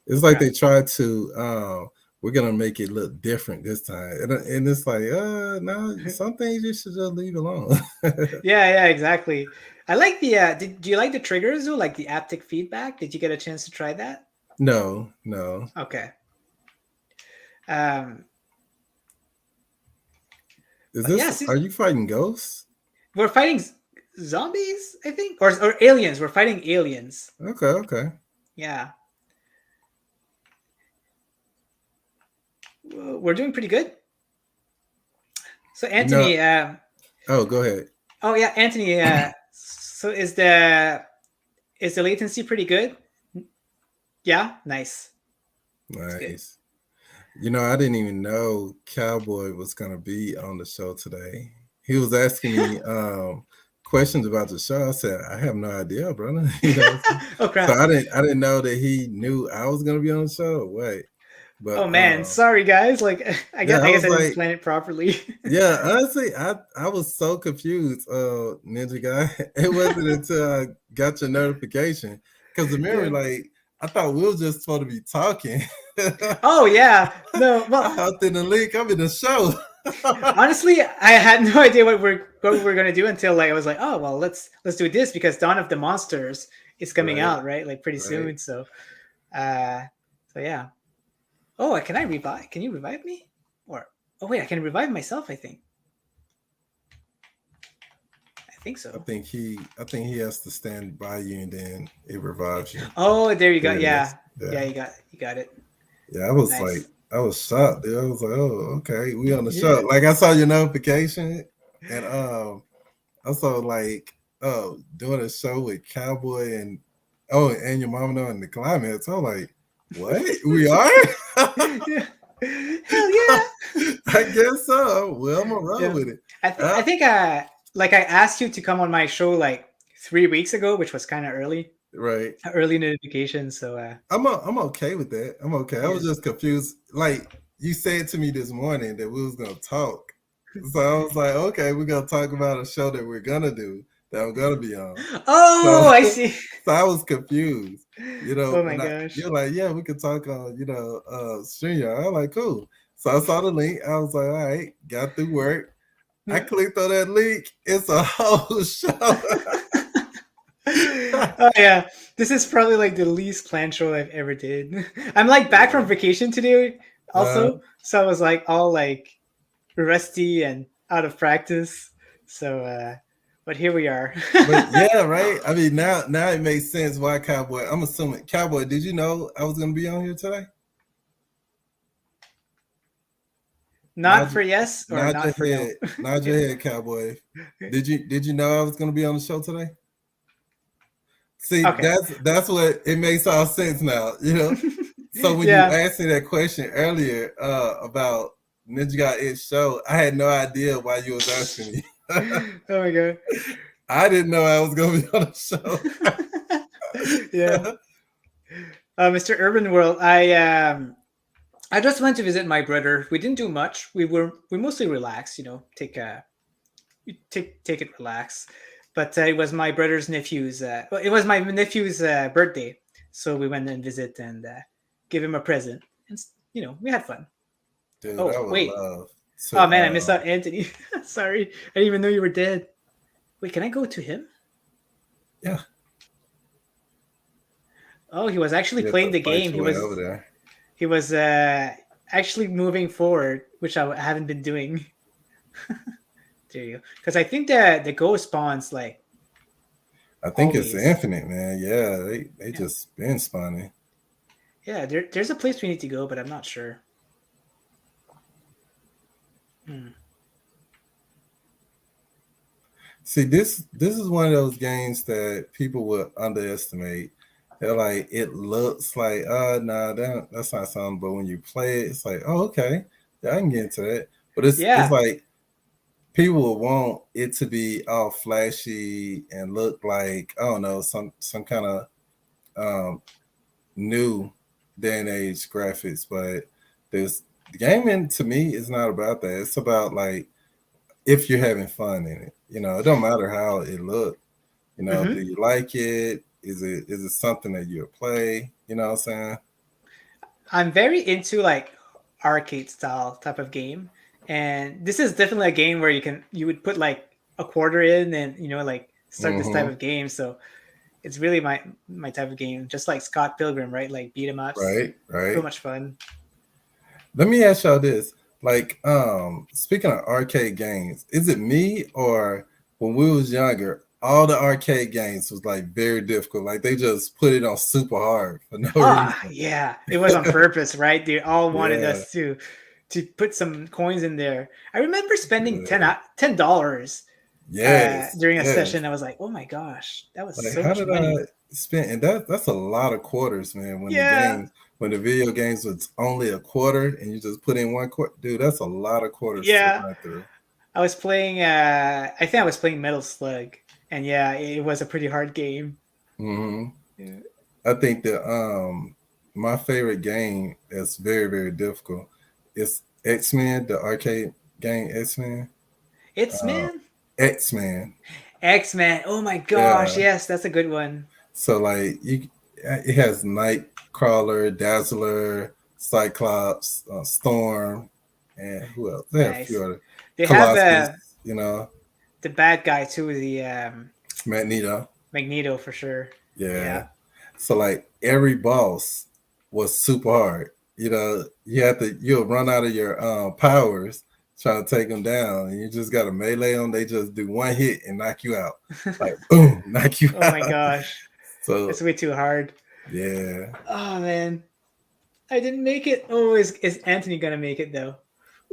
S3: It's like
S1: Yeah.
S3: they tried to. We're gonna make it look different this time, and it's like, no, some things you should just leave alone.
S1: Yeah, exactly. I like the do you like the triggers though, like the haptic feedback? Did you get a chance to try that?
S3: No.
S1: Okay. Um
S3: Is
S1: but
S3: this?
S1: yes,
S3: Are you fighting ghosts?
S1: we're fighting zombies, I think, or aliens. We're fighting aliens.
S3: Okay.
S1: Yeah. We're doing pretty good. So
S3: You know.
S1: Anthony,
S3: Oh, go ahead.
S1: oh yeah, Anthony, so is the latency pretty good? Yeah, nice.
S3: Nice. You know, I didn't even know Cowboy was gonna be on the show today. He was asking me questions about the show. I said, I have no idea, brother. You know,
S1: Oh crap.
S3: so I didn't know that he knew I was gonna be on the show. Wait. But
S1: Oh man, sorry guys. Like I guess I didn't
S3: like,
S1: plan it properly.
S3: yeah, honestly, I was so confused, Ninja Guy. It wasn't until I got your notification. Because remember, like, I thought we were just supposed to be talking.
S1: Oh yeah. No, well,
S3: I hopped in the link, I'm in the show.
S1: honestly, I had no idea what we were gonna do until like I was like, oh well, let's do this because Dawn of the Monsters is coming out, right? Like pretty soon. So yeah. Oh, can I revive? Can you revive me? Or oh wait, I can revive myself. I think so.
S3: I think he has to stand by you and then it revives you.
S1: Oh, there you go.
S3: Yeah,
S1: you got it.
S3: Yeah, I was
S1: Nice.
S3: like, I was shocked, dude. I was like, oh, okay, we on the show. Like I saw your notification, and I saw like, doing a show with Cowboy and your mama know in the Klimax. I was like, what? We are?
S1: Yeah. Hell yeah!
S3: I guess so. Well, I'm gonna roll with it.
S1: I think like I asked you to come on my show like 3 weeks ago, which was kind of early.
S3: Right.
S1: Early notification. So
S3: I'm okay with that. I'm okay. I was just confused. Like you said to me this morning that we was gonna talk. So I was like, okay, we're gonna talk about a show that we're gonna do that I'm gonna be on.
S1: Oh, I see.
S3: So I was confused. You know,
S1: oh my gosh.
S3: You're like, yeah, we could talk on, StreamYard. I'm like, cool. So I saw the link. I was like, all right, got through work. I clicked on that link. It's a whole show.
S1: Oh yeah, this is probably like the least planned show I've ever did. I'm like back from vacation today also, so I was like all like rusty and out of practice. So but here we are.
S3: But yeah, right. I mean, now it makes sense why Cowboy. I'm assuming Cowboy. Did you know I was gonna be on here today?
S1: Not for yes or not for no.
S3: Nod your head, Cowboy. Did you know I was gonna be on the show today? See, that's what it makes all sense now, you know. So when you asked me that question earlier about Ninja Got It show, I had no idea why you was asking me.
S1: Oh my god.
S3: I didn't know I was gonna be on the show.
S1: Yeah. Mr. Urban World, I just went to visit my brother. We didn't do much. We mostly relaxed, take it relax. But it was my brother's nephew's. It was my nephew's birthday, so we went and visit and give him a present, and we had fun.
S3: Dude,
S1: oh wait!
S3: So,
S1: oh man, I missed out Anthony. Sorry, I didn't even know you were dead. Wait, can I go to him?
S3: Yeah.
S1: Oh, he was actually playing the game. He was
S3: over there.
S1: He was actually moving forward, which I haven't been doing. There you go. Because I think the ghost spawns like.
S3: I think always. It's infinite, man. Yeah, they just been spawning.
S1: Yeah, there's a place we need to go, but I'm not sure.
S3: See, this is one of those games that people would underestimate. They're like, it looks like, nah, that's not something. But when you play it, it's like, oh, okay, yeah, I can get into that. But it's like people will want it to be all flashy and look like, I don't know, some kind of new day and age graphics. But the gaming to me is not about that. It's about like if you're having fun in it. It don't matter how it looks. Do you like it? Is it something that you play? You know what I'm saying?
S1: I'm very into like arcade style type of game, and this is definitely a game where you would put like a quarter in and like start this type
S3: Mm-hmm.
S1: of game. So it's really my type of game, just like Scott Pilgrim, right? Like beat 'em ups,
S3: Right,
S1: so
S3: right.
S1: much fun.
S3: Let me ask y'all this. Like, speaking of arcade games, is it me or when we was younger, all the arcade games was like very difficult. Like they just put it on super hard for no
S1: Ah,
S3: reason.
S1: yeah, it was on purpose, right? They all wanted
S3: Yeah.
S1: us to put some coins in there. I remember spending
S3: Yeah.
S1: $10
S3: Yes.
S1: during a
S3: Yes.
S1: session. I was like, oh my gosh, that was
S3: Like
S1: so
S3: how
S1: much
S3: did
S1: money.
S3: I spend and that's a lot of quarters, man.
S1: Yeah,
S3: When the video games was only a quarter and you just put in one quarter, dude, that's a lot of quarters to
S1: yeah.
S3: run through.
S1: I was playing. I think I was playing Metal Slug, and yeah, it was a pretty hard game.
S3: Hmm.
S1: Yeah.
S3: I think that my favorite game that's very, very difficult is X-Men, the arcade game X-Men.
S1: It's
S3: Uh,
S1: man.
S3: X-Men.
S1: X-Men. Oh my gosh,
S3: Yeah.
S1: yes, that's a good one.
S3: So like it has Nightcrawler, Dazzler, Cyclops, Storm, and who else? They have a few
S1: Nice.
S3: other
S1: They have
S3: Colossus, you know,
S1: the bad guy too, the
S3: Magneto.
S1: Magneto for sure.
S3: Yeah.
S1: Yeah.
S3: So like every boss was super hard. You know, you'll run out of your powers trying to take them down, and you just got to melee them. They just do one hit and knock you out. Like boom, knock you
S1: Oh my
S3: out.
S1: gosh,
S3: So
S1: it's way too hard.
S3: yeah,
S1: Oh man, I didn't make it. Oh, is Anthony gonna make it though?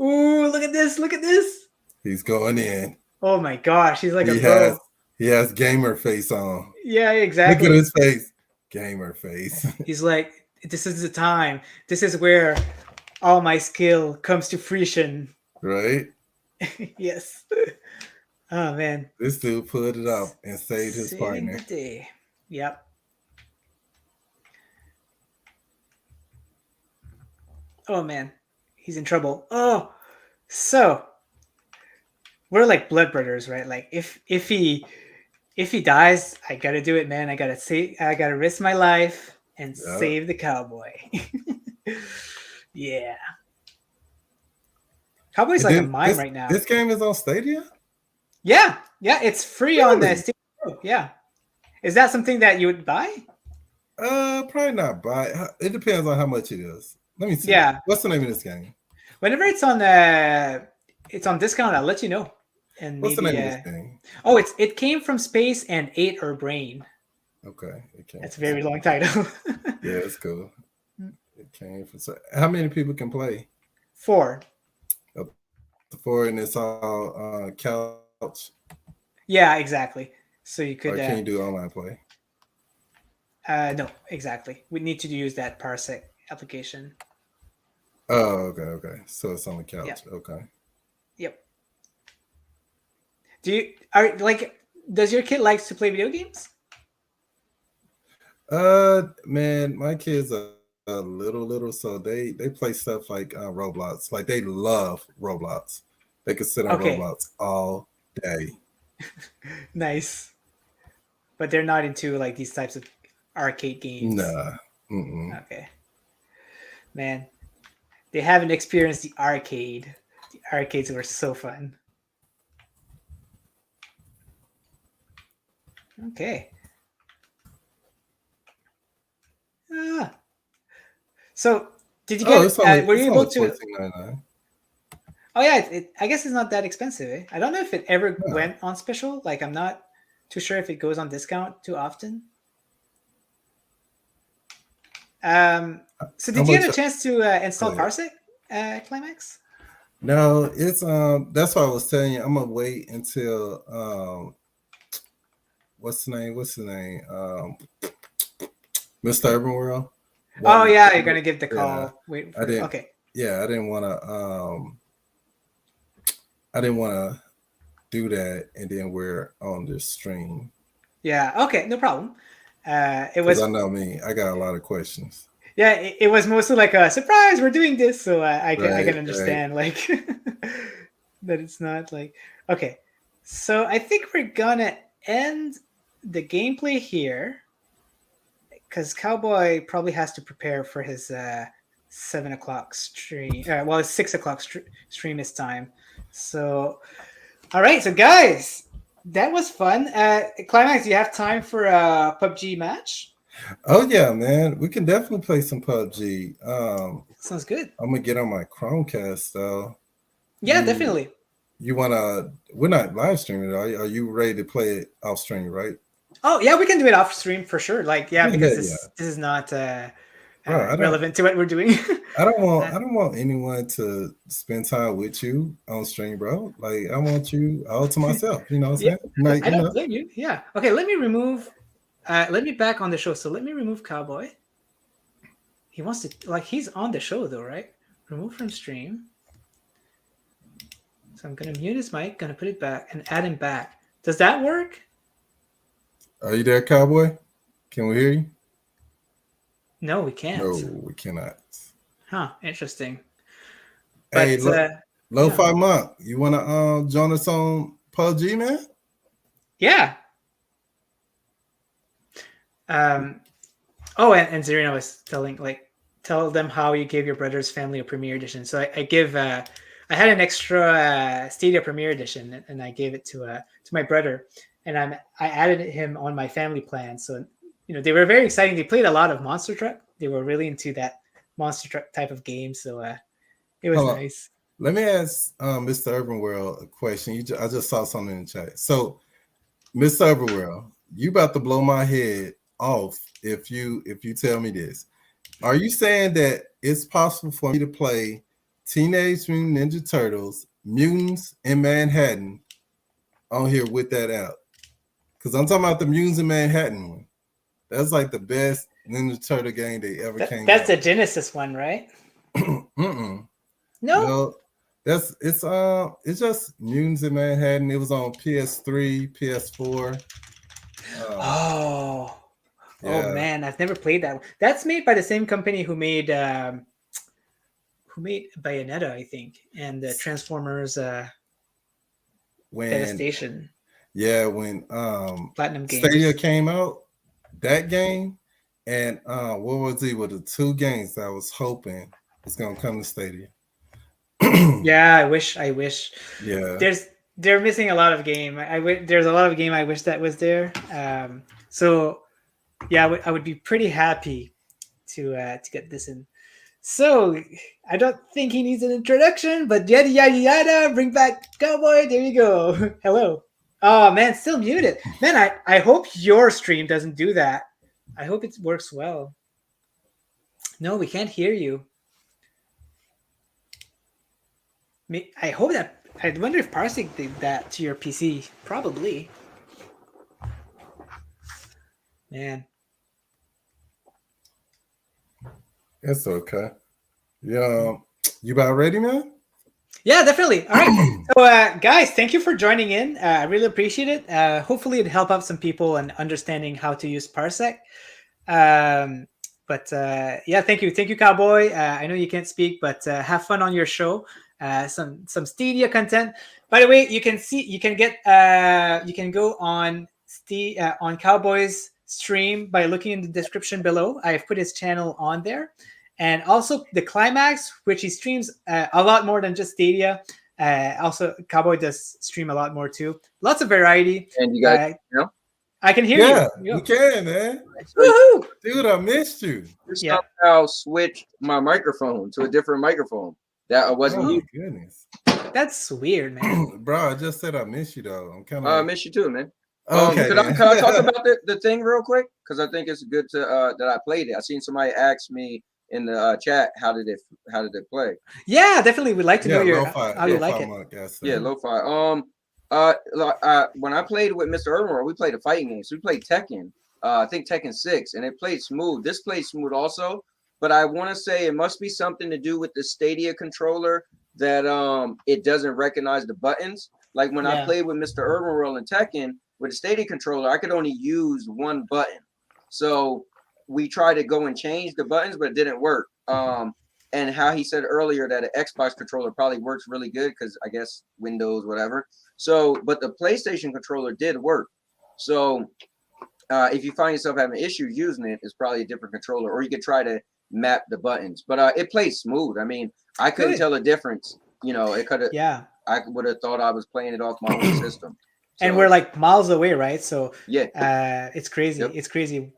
S1: Ooh, look at this! Look at this!
S3: he's going in.
S1: Oh my gosh, he's like a
S3: He
S1: pro.
S3: has gamer face on.
S1: Yeah,
S3: Look at
S1: exactly.
S3: his face. Gamer face.
S1: He's like, this is the time. This is where all my skill comes to fruition.
S3: Right?
S1: Yes. Oh man.
S3: This dude pulled it up and saved his
S1: Saving the
S3: partner.
S1: day. Yep. Oh man. He's in trouble. Oh, so we're like blood brothers, right? Like if he dies, I gotta do it, man. I gotta risk my life and
S3: Yeah.
S1: save the cowboy. Yeah. Cowboy's
S3: And
S1: like a
S3: then
S1: mime right now.
S3: this game is on Stadia?
S1: Yeah, it's free on the
S3: Really?
S1: Steam. Yeah, is that something that you would buy?
S3: Probably not buy. It depends on how much it is. Let me see.
S1: Yeah,
S3: What's the name of this game?
S1: whenever it's on discount, I'll let you know. And
S3: What's the
S1: maybe
S3: name of this game?
S1: oh, it came from space and ate our brain.
S3: Okay. It came
S1: That's a
S3: from
S1: very long title.
S3: Yeah, it's cool. It came from how many people can play?
S1: 4.
S3: The 4 and it's all couch.
S1: Yeah, exactly. So you
S3: Or
S1: could
S3: can you do online play?
S1: no, exactly. We need to use that Parsec application.
S3: Oh, okay. So it's on the couch.
S1: Yeah.
S3: Okay.
S1: Yep. Does your kid likes to play video games?
S3: Man, my kids are little, so they play stuff like Roblox. Like they love Roblox. They can sit on
S1: Okay.
S3: Roblox all day.
S1: Nice. But they're not into like these types of arcade games.
S3: Nah. Mm-mm.
S1: Okay. Man, they haven't experienced the arcade. The arcades were so fun. Okay. So, did you get?
S3: It's only
S1: were you able to?
S3: $14.99.
S1: Oh yeah, I guess it's not that expensive. Eh? I don't know if it ever
S3: No.
S1: went on special. Like, I'm not too sure if it goes on discount too often. So
S3: How
S1: did you get a
S3: much-
S1: chance to install
S3: Go
S1: Parsec, Klimax?
S3: No, it's that's why I was telling you I'm gonna wait until what's the name? Mr. Urban World.
S1: Oh yeah, you're gonna give the call.
S3: Yeah,
S1: Wait,
S3: I did.
S1: Okay.
S3: Yeah, I didn't wanna do that and then we're on this stream.
S1: Yeah. Okay. No problem. It
S3: Because
S1: was.
S3: I know me, I got a lot of questions.
S1: Yeah. It was mostly like a surprise. We're doing this, so I can
S3: Right.
S1: understand like that it's not like okay. So I think we're gonna end the gameplay here. because Cowboy probably has to prepare for his 7 o'clock stream. Well, it's 6 o'clock stream this time. So, all right. So, guys, that was fun. Climax, do you have time for a PUBG match?
S3: Oh yeah, man. We can definitely play some PUBG.
S1: Sounds good.
S3: I'm gonna get on my Chromecast though.
S1: Yeah, definitely.
S3: You wanna? We're not live streaming. Are you ready to play it off stream? Right?
S1: Oh yeah, we can do it off stream for sure. Like because this is not relevant to what we're doing.
S3: I don't want anyone to spend time with you on stream, bro. Like I want you all to myself. You know what I'm saying? Like,
S1: I don't blame you. Yeah. Okay. Let me remove. Let me back on the show. So let me remove Cowboy. He wants to he's on the show though, right? Remove from stream. So I'm gonna mute his mic. Gonna put it back and add him back. Does that work?
S3: Are you there, Cowboy? Can we hear you?
S1: No, we can't.
S3: No, we cannot.
S1: Huh? Interesting.
S3: Hey,
S1: But,
S3: Lo-Fi Monk, you wanna join us on PUBG, man?
S1: Yeah. Oh, and Zerino was tell them how you gave your brother's family a Premiere Edition. So I had an extra Stadia Premiere Edition, and I gave it to my brother, and I added him on my family plan. So they were very exciting. They played a lot of Monster Truck. They were really into that Monster Truck type of game. So it was nice.
S3: Let me ask Mr. Urban World a question. I just saw something in the chat. So, Mr. Urban World, you about to blow my head off if you tell me this. Are you saying that it's possible for me to play Teenage Mutant Ninja Turtles, Mutants in Manhattan on here with that app? Because I'm talking about the Mutants in Manhattan one. That's like the best Ninja Turtle game they ever came out.
S1: That's the Genesis one, right? No. It's just Mutants in Manhattan. It was on PS3, PS4. Oh man, I've never played that one. That's made by the same company who made Bayonetta, I think, and the Transformers Devastation.
S3: Yeah, when
S1: Platinum Games.
S3: Stadia came out, that game, and what was it? With the two games that I was hoping was gonna come to Stadia.
S1: Yeah, I wish.
S3: Yeah,
S1: they're missing a lot of game. There's a lot of game I wish that was there. So yeah, I would be pretty happy to get this in. So I don't think he needs an introduction, but yada yada yada. Bring back Cowboy. There you go. Hello. Oh man, still muted. Man, I hope your stream doesn't do that. I hope it works well. No, we can't hear you. I hope that. I wonder if Parsec did that to your PC. Probably. Man.
S3: it's okay. Yeah, you about ready, man?
S1: Yeah, definitely. All right. So, guys, thank you for joining in. I really appreciate it. Hopefully, it helped out some people in understanding how to use Parsec. But yeah, thank you, Cowboy. I know you can't speak, but have fun on your show. Some Stadia content. By the way, you can go on on Cowboy's stream by looking in the description below. I've put his channel on there, and also the Klimax, which he streams a lot more than just Stadia. Also, Cowboy does stream a lot more too. Lots of variety.
S4: And you guys,
S1: I can hear you.
S3: You can, man.
S1: Woohoo!
S3: Dude, I missed you.
S4: Somehow switched my microphone to a different microphone that I wasn't using.
S3: Goodness.
S1: That's weird, man.
S3: Bro, I just said I miss you though. I'm kind of
S4: I miss you too, man.
S3: okay.
S4: Can I talk about the thing real quick? Because I think it's good to that I played it. I seen somebody ask me in the chat how did it play?
S1: Yeah, definitely. We'd like to know how you like it.
S3: Yeah,
S4: lo-fi. When I played with Mr. Urban, we played a fighting game. So we played Tekken. I think Tekken 6, and it played smooth. This played smooth also, but I want to say it must be something to do with the Stadia controller that it doesn't recognize the buttons. Like when I played with Mr. Urban World and Tekken with the Stadia controller, I could only use one button. So we tried to go and change the buttons, but it didn't work. And how he said earlier that an Xbox controller probably works really good because I guess Windows, whatever. So, but the PlayStation controller did work. So if you find yourself having issues using it, it's probably a different controller, or you could try to map the buttons. But it plays smooth. I mean, I couldn't
S1: Good.
S4: tell the difference. You know, it could have.
S1: Yeah.
S4: I would have thought I was playing it off my own system.
S1: And
S4: So,
S1: we're like miles away, right? So
S4: yeah,
S1: it's crazy.
S4: Yep.
S1: It's crazy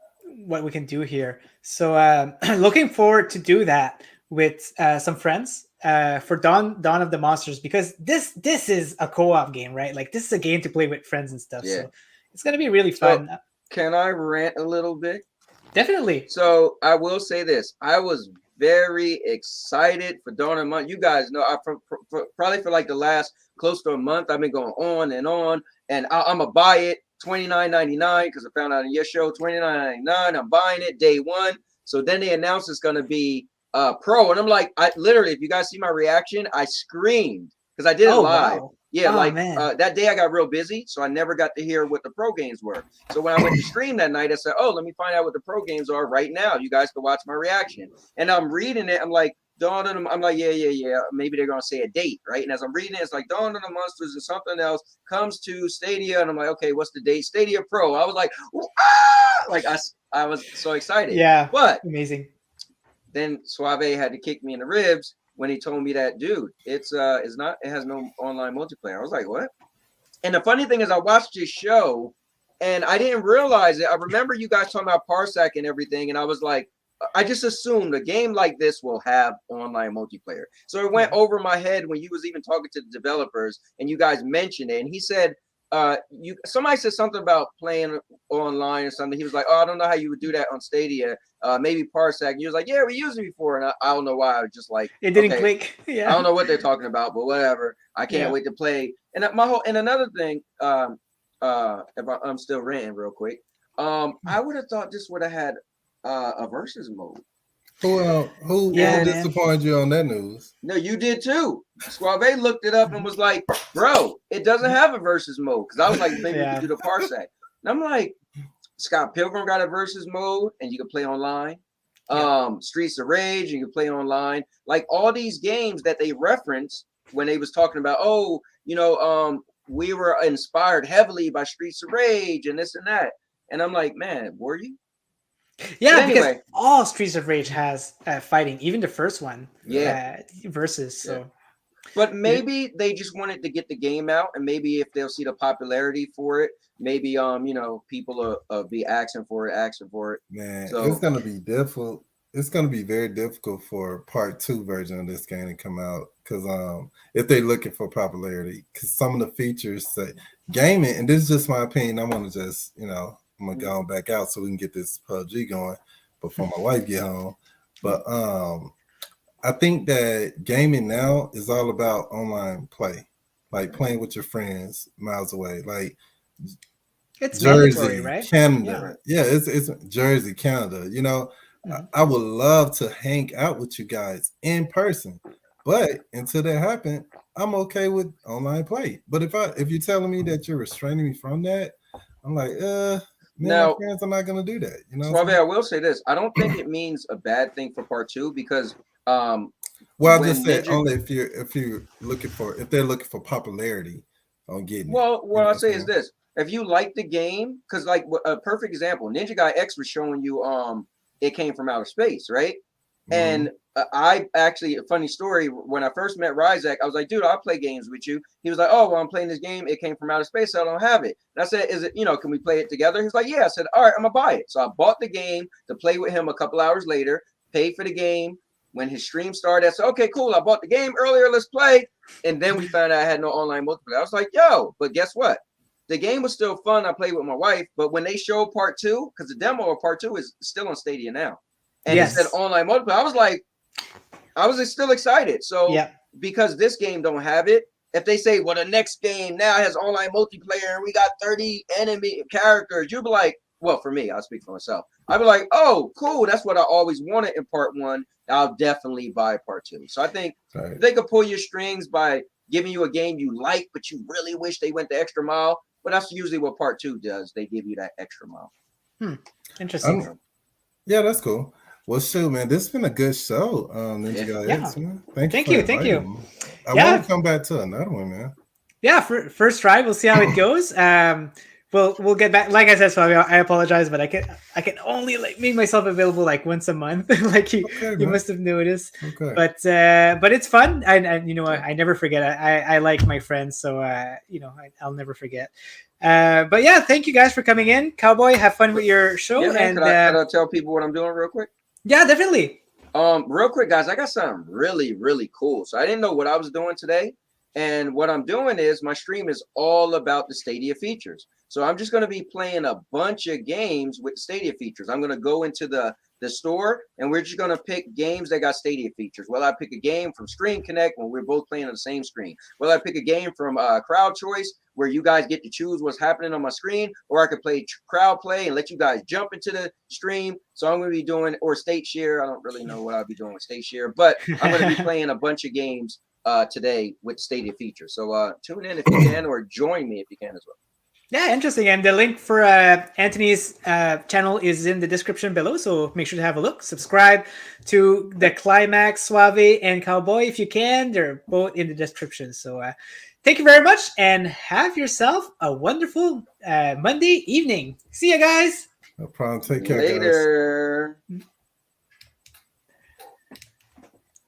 S1: what we can do here. So looking forward to do that with some friends for Dawn of the Monsters, because this is a co-op game, right? Like this is a game to play with friends and stuff.
S4: Yeah.
S1: So it's gonna be really fun.
S4: Can I rant a little bit?
S1: Definitely.
S4: So I will say this: I was very excited for Dawn of the Month. You guys know, probably for like the last close to a month, I've been going on, and I'm gonna buy it $29.99 because I found out on your show $29.99. I'm buying it day one. So then they announced it's gonna be pro, and I'm like, I literally, if you guys see my reaction, I screamed because I did it live.
S1: Wow.
S4: Yeah,
S1: Oh,
S4: that day I got real busy, so I never got to hear what the pro games were. So when I went to stream that night, I said, "Oh, let me find out what the pro games are right now. You guys can watch my reaction." And I'm reading it. I'm like, Dawn of them. I'm like, yeah. Maybe they're gonna say a date, right? And as I'm reading it, it's like Dawn of the Monsters and something else comes to Stadia, and I'm like, okay, what's the date? Stadia Pro. I was like, ah! Like I was so excited.
S1: Yeah.
S4: But
S1: amazing.
S4: then Suave had to kick me in the ribs when he told me that, dude, it has no online multiplayer. I was like, what? And the funny thing is, I watched this show and I didn't realize it. I remember you guys talking about Parsec and everything, and I was like, I just assumed a game like this will have online multiplayer. So it went over my head when you was even talking to the developers and you guys mentioned it. And he said, somebody said something about playing online or something. He was like, oh, I don't know how you would do that on Stadia. Maybe Parsec. And he was like, yeah, we used it before. And I don't know why. I was just like,
S1: It didn't
S4: okay,
S1: click. Yeah.
S4: I don't know what they're talking about, but whatever. I can't wait to play. And and another thing, if I'm still ranting real quick, I would have thought this would have had a versus mode.
S3: Who disappointed you on that news?
S4: No, you did too. Suave looked it up and was like, bro, it doesn't have a versus mode. Because I was like, maybe we could do the Parsec. And I'm like, Scott Pilgrim got a versus mode and you can play online. Streets of Rage, you can play online. Like all these games that they referenced when they was talking about, we were inspired heavily by Streets of Rage and this and that. And I'm like, man, were you?
S1: Yeah,
S4: Anyway,
S1: because all Streets of Rage has fighting, even the first one.
S4: Yeah.
S1: Versus. So.
S4: But maybe they just wanted to get the game out, and maybe if they'll see the popularity for it, maybe people will be asking for it.
S3: Man,
S4: so,
S3: it's gonna be difficult. It's gonna be very difficult for part 2 version of this game to come out because if they're looking for popularity, because some of the features say gaming, and this is just my opinion. I'm gonna just I'm gonna go back out so we can get this PUBG going before my wife get home. But I think that gaming now is all about online play, like playing with your friends miles away, like
S1: it's
S3: Jersey,
S1: right?
S3: Canada. Yeah, it's Jersey, Canada. I would love to hang out with you guys in person, but until that happens, I'm okay with online play. But if you're telling me that you're restraining me from that, I'm like, my friends are not gonna do that.
S4: Suave, I will say this: I don't think it means a bad thing for part 2 because
S3: I just said only if they're looking for popularity on getting.
S4: Well, what I'll say is this: if you like the game, because like a perfect example, Ninja Guy X was showing you it came from outer space, right? Mm-hmm. And I actually, a funny story, when I first met Ryzak, I was like, dude, I'll play games with you. He was like, oh, well, I'm playing this game. It came from outer space. So I don't have it. And I said, is it, can we play it together? He's like, yeah. I said, all right, I'm going to buy it. So I bought the game to play with him a couple hours later, paid for the game. When his stream started, I said, okay, cool. I bought the game earlier. Let's play. And then we found out I had no online multiplayer. I was like, yo, but guess what? The game was still fun. I played with my wife. But when they showed part 2, because the demo of part 2 is still on Stadia now. And it said online multiplayer. I was like, I was still excited. So because this game don't have it, if they say, well, the next game now has online multiplayer and we got 30 enemy characters, you'll be like, well, for me, I'll speak for myself. I'd be like, oh, cool. That's what I always wanted in part 1. I'll definitely buy part 2. So I think they could pull your strings by giving you a game you like, but you really wish they went the extra mile. But that's usually what part 2 does. They give you that extra mile.
S1: Interesting.
S3: Yeah, that's cool. Well, shoot, man, this has been a good show. Ninja Guy X, man. Thank you. I want to come back to another one, man.
S1: Yeah, first try. We'll see how it goes. we'll get back. Like I said, so I apologize, but I can only like make myself available like once a month. Like you
S3: man.
S1: must have noticed.
S3: Okay.
S1: But it's fun. And you know, I never forget. I like my friends, so you know, I'll never forget. But yeah, thank you guys for coming in. Cowboy, have fun with your show.
S4: Yeah, man,
S1: And
S4: could I tell people what I'm doing real quick?
S1: yeah, definitely.
S4: Real quick, guys, I got something really, really cool. So I didn't know what I was doing today. And what I'm doing is my stream is all about the Stadia features. So I'm just going to be playing a bunch of games with Stadia features. I'm going to go into the store and we're just going to pick games that got Stadia features. Well, I pick a game from Screen Connect when we're both playing on the same screen. Well, I pick a game from Crowd Choice where you guys get to choose what's happening on my screen, or I could play Crowd Play and let you guys jump into the stream. So I'm going to be doing, or State Share. I don't really know what I'll be doing with State Share, but I'm going to be playing a bunch of games today with Stadia features. So tune in if you can, or join me if you can as well.
S1: Yeah, interesting. And the link for Anthony's channel is in the description below. So make sure to have a look. Subscribe to the Klimax, Suave, and Cowboy if you can. They're both in the description. So thank you very much and have yourself a wonderful Monday evening. See you guys.
S3: No problem. Take care,
S4: Later.
S3: guys.